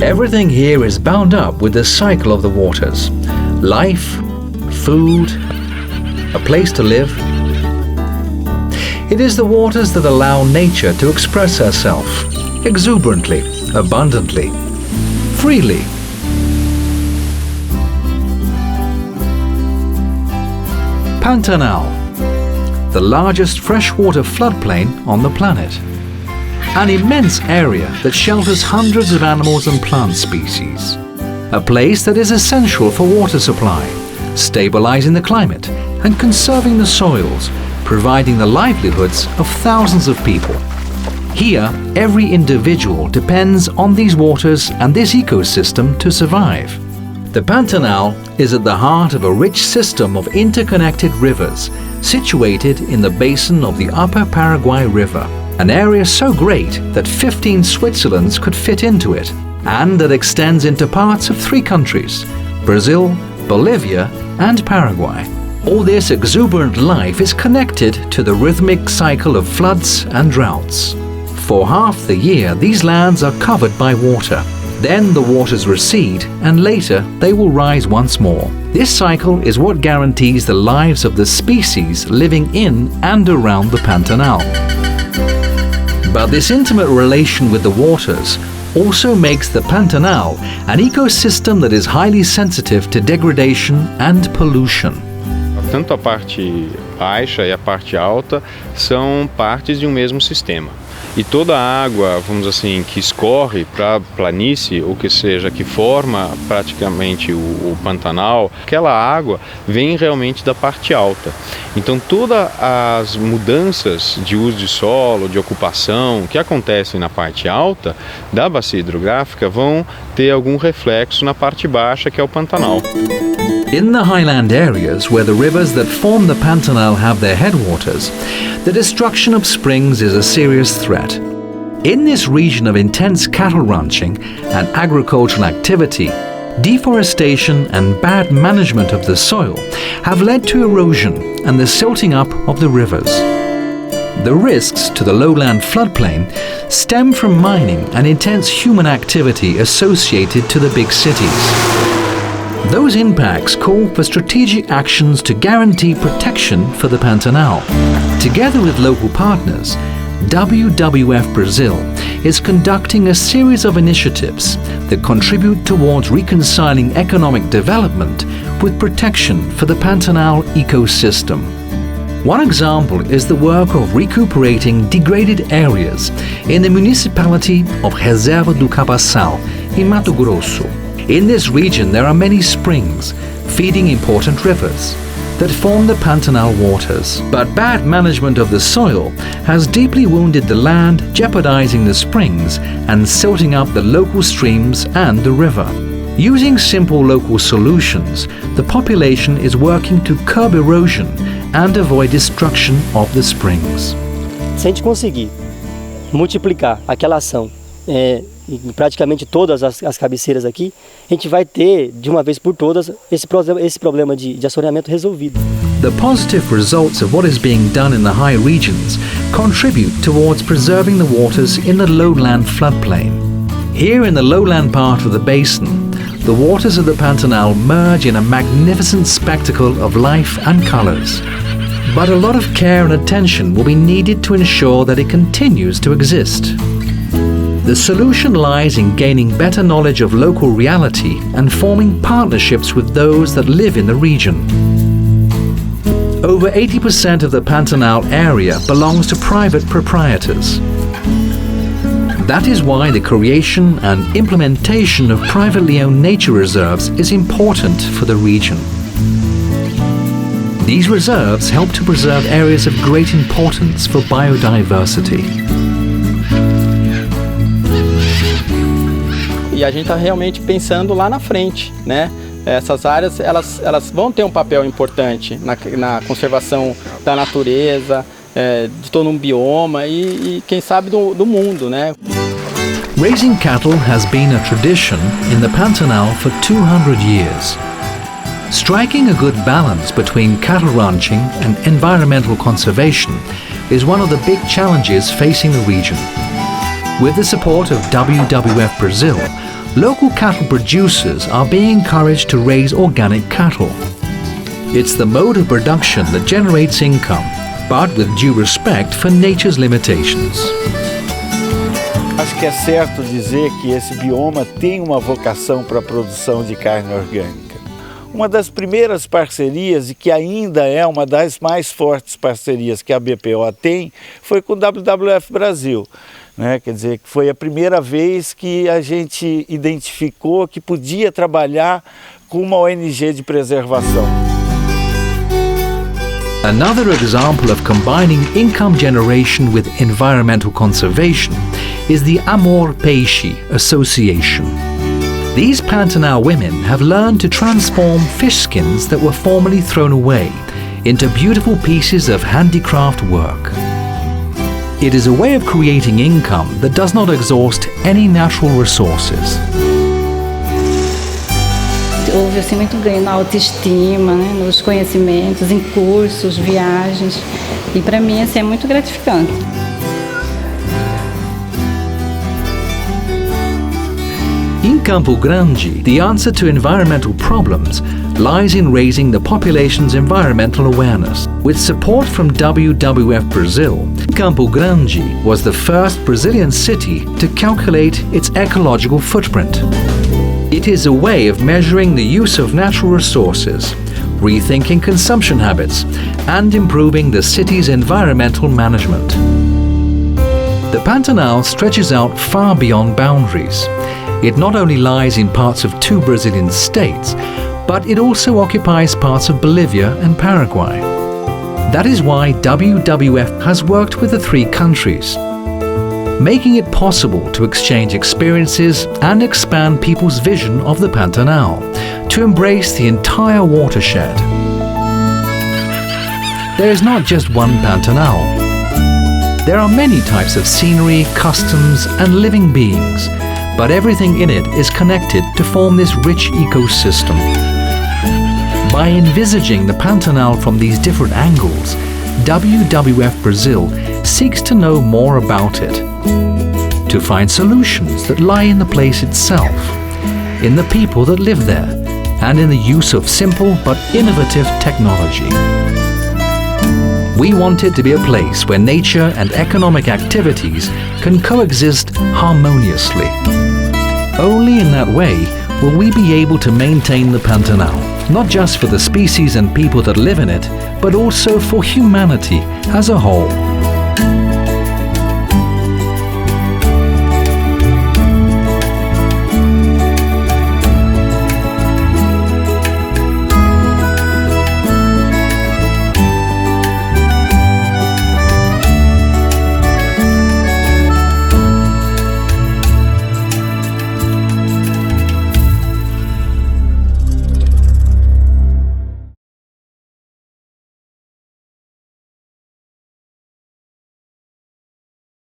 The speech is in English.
Everything here is bound up with the cycle of the waters. Life, food, a place to live. It is the waters that allow nature to express herself exuberantly, abundantly, freely. Pantanal, the largest freshwater floodplain on the planet. An immense area that shelters hundreds of animals and plant species. A place that is essential for water supply, stabilizing the climate and conserving the soils, providing the livelihoods of thousands of people. Here, every individual depends on these waters and this ecosystem to survive. The Pantanal is at the heart of a rich system of interconnected rivers situated in the basin of the Upper Paraguay River, an area so great that 15 Switzerlands could fit into it, and that extends into parts of 3 countries, Brazil, Bolivia and Paraguay. All this exuberant life is connected to the rhythmic cycle of floods and droughts. For half the year, these lands are covered by water. Then the waters recede and later they will rise once more. This cycle is what guarantees the lives of the species living in and around the Pantanal. But this intimate relation with the waters also makes the Pantanal an ecosystem that is highly sensitive to degradation and pollution. Tanto a parte baixa e a parte alta são partes de um mesmo sistema. E toda a água, vamos dizer assim, que escorre para a planície, ou que seja, que forma praticamente o Pantanal, aquela água vem realmente da parte alta. Então todas as mudanças de uso de solo, de ocupação, que acontecem na parte alta da bacia hidrográfica vão ter algum reflexo na parte baixa, que é o Pantanal. In the highland areas where the rivers that form the Pantanal have their headwaters, the destruction of springs is a serious threat. In this region of intense cattle ranching and agricultural activity, deforestation and bad management of the soil have led to erosion and the silting up of the rivers. The risks to the lowland floodplain stem from mining and intense human activity associated to the big cities. Those impacts call for strategic actions to guarantee protection for the Pantanal. Together with local partners, WWF-Brazil is conducting a series of initiatives that contribute towards reconciling economic development with protection for the Pantanal ecosystem. One example is the work of recuperating degraded areas in the municipality of Reserva do Cabaçal in Mato Grosso. In this region there are many springs feeding important rivers that form the Pantanal waters. But bad management of the soil has deeply wounded the land, jeopardizing the springs and silting up the local streams and the river. Using simple local solutions, the population is working to curb erosion and avoid destruction of the springs. Se a gente conseguir multiplicar aquela ação em praticamente todas as cabeceiras aqui, a gente vai ter, de uma vez por todas, esse problema de assoreamento resolvido. The positive results of what is being done in the high regions contribute towards preserving the waters in the lowland floodplain. Here in the lowland part of the basin, the waters of the Pantanal merge in a magnificent spectacle of life and colors. But a lot of care and attention will be needed to ensure that it continues to exist. The solution lies in gaining better knowledge of local reality and forming partnerships with those that live in the region. Over 80% of the Pantanal area belongs to private proprietors. That is why the creation and implementation of privately owned nature reserves is important for the region. These reserves help to preserve areas of great importance for biodiversity. E a gente está realmente pensando lá na frente, né? Essas áreas elas vão ter um papel importante na conservação da natureza, de todo um bioma e quem sabe do mundo, né? Raising cattle has been a tradition in the Pantanal for 200 years. Striking a good balance between cattle ranching and environmental conservation is one of the big challenges facing the region. With the support of WWF-Brazil, local cattle producers are being encouraged to raise organic cattle. It's the mode of production that generates income, but with due respect for nature's limitations. Acho que é certo dizer que esse bioma tem uma vocação para a produção de carne orgânica. Uma das primeiras parcerias, e que ainda é uma das mais fortes parcerias que a BPO tem, foi com o WWF-Brasil. Quer dizer, que foi a primeira vez que a gente identificou que podia trabalhar com uma ONG de preservação. Another example of combining income generation with environmental conservation is the Amor Peixe Association. These Pantanal women have learned to transform fish skins that were formerly thrown away into beautiful pieces of handicraft work. It is a way of creating income that does not exhaust any natural resources. Houve assim muito ganho na autoestima, né, nos conhecimentos, em cursos, viagens, e para mim assim, é muito gratificante. In Campo Grande, the answer to environmental problems lies in raising the population's environmental awareness. With support from WWF-Brazil, Campo Grande was the first Brazilian city to calculate its ecological footprint. It is a way of measuring the use of natural resources, rethinking consumption habits, and improving the city's environmental management. The Pantanal stretches out far beyond boundaries. It not only lies in parts of 2 Brazilian states, but it also occupies parts of Bolivia and Paraguay. That is why WWF has worked with the 3 countries, making it possible to exchange experiences and expand people's vision of the Pantanal to embrace the entire watershed. There is not just one Pantanal. There are many types of scenery, customs, and living beings, but everything in it is connected to form this rich ecosystem. By envisaging the Pantanal from these different angles, WWF-Brazil seeks to know more about it, to find solutions that lie in the place itself, in the people that live there, and in the use of simple but innovative technology. We want it to be a place where nature and economic activities can coexist harmoniously. Only in that way will we be able to maintain the Pantanal, not just for the species and people that live in it, but also for humanity as a whole.